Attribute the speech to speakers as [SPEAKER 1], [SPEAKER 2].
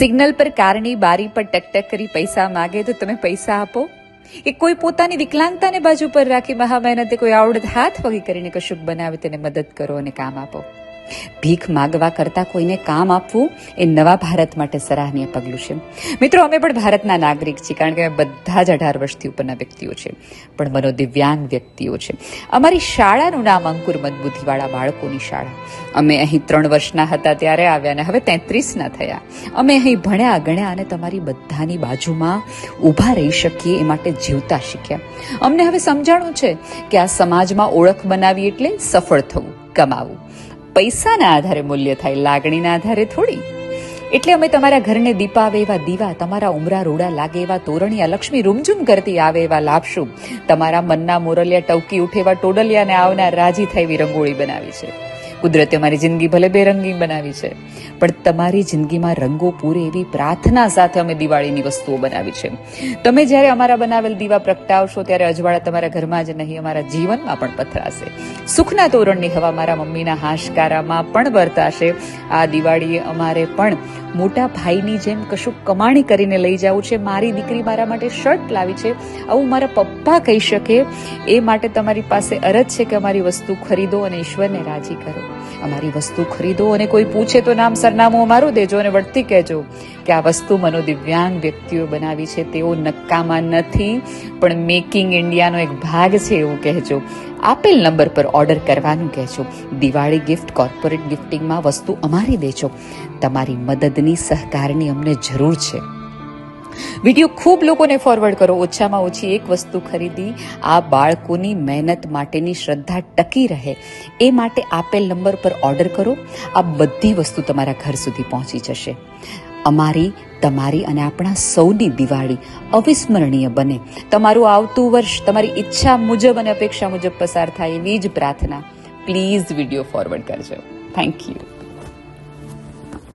[SPEAKER 1] Signal પર કારની બારી પર ટકટક કરી પૈસા માગે તો તમે પૈસા આપો? કે કોઈ પોતાની વિકલાંગતાને બાજુ પર રાખી મહા મહેનતે કોઈ આવડત હાથ વગી કરીને કશુંક બનાવે તેને મદદ કરો અને કામ આપો? ભીખ માગવા કરતા કોઈને કામ આપવું એ નવા ભારત માટે સરાહનીય પગલું છે. મિત્રો, અમે પણ ભારતના નાગરિક છીએ, કારણ કે અમે બધા જ 18 વર્ષથી ઉપરના વ્યક્તિઓ છે, પણ મનોદિવ્યાંગ વ્યક્તિઓ છે. અમારી શાળાનું નામ અંકુર મદબુદ્ધિવાળા બાળકોની શાળા. અમે અહીં 3 વર્ષના હતા ત્યારે આવ્યા અને હવે 33ના થયા. અમે અહીં ભણ્યા ગણ્યા અને તમારી બધાની બાજુમાં ઊભા રહી શકીએ એ માટે જીવતા શીખ્યા. અમને હવે સમજાણું છે કે આ સમાજમાં ઓળખ બનાવી એટલે સફળ થવું, કમાવું. પૈસાના આધારે મૂલ્ય થાય, લાગણીના આધારે થોડી. એટલે અમે તમારા ઘરને દીપાવે એવા દીવા, તમારા ઉમરા રોડા લાગે એવા તોરણિયા, લક્ષ્મી રૂમઝૂમ કરતી આવે એવા લાપશું, તમારા મનના મોરલિયા ટવકી ઉઠે એવા ટોડલિયાને આવનાર રાજી થાય એવી રંગોળી બનાવી છે. કુદરતે અમારી જિંદગી ભલે બેરંગી બનાવી છે, પણ તમારી જિંદગીમાં રંગો પૂરે એવી પ્રાર્થના સાથે અમે દિવાળીની વસ્તુઓ બનાવી છે. તમે જ્યારે અમારા બનાવેલ દીવા પ્રગટાવશો ત્યારે અજવાળા તમારા ઘરમાં જ નહીં, અમારા જીવનમાં પણ પથરાશે. સુખના તોરણની હવા મારા મમ્મીના હાશકારામાં પણ વર્તાશે. આ દિવાળીએ અમારે પણ મોટા ભાઈની જેમ કશું કમાણી કરીને લઈ જવું છે. મારી દીકરી મારા માટે શર્ટ લાવી છે, આવું મારા પપ્પા કહી શકે. એ માટે તમારી પાસે અરજ છે કે અમારી વસ્તુ ખરીદો અને ઈશ્વરને રાજી કરો. અમારી વસ્તુ ખરીદો અને કોઈ પૂછે તો નામ સરનામું અમારું દેજો અને વળતી કહેજો કે આ વસ્તુ મનોદિવ્યાંગ વ્યક્તિઓ બનાવી છે, તેઓ નક્કામાં નથી પણ મેકિંગ ઇન્ડિયાનો એક ભાગ છે એવું કહેજો. આપેલ નંબર પર ઓર્ડર કરવાનું કહેજો. દિવાળી ગિફ્ટ, કોર્પોરેટ ગિફ્ટિંગમાં વસ્તુ અમારી દેજો. તમારી મદદની, સહકારની અમને જરૂર છે. વિડીયો ખૂબ લોકોને ફોરવર્ડ કરો. ઓછામાં ઓછી એક વસ્તુ ખરીદી આ બાળકોની મહેનત માટેની શ્રદ્ધા ટકી રહે એ માટે આપેલ નંબર પર ઓર્ડર કરો. આ બધી વસ્તુ તમારા ઘર સુધી પહોંચી જશે. અમારી, તમારી અને આપણા સૌની દિવાળી અવિસ્મરણીય બને. તમારું આવતું વર્ષ તમારી ઈચ્છા મુજબ અને અપેક્ષા મુજબ પસાર થાય એવી જ પ્રાર્થના. પ્લીઝ વિડીયો ફોરવર્ડ કરજો. Thank you.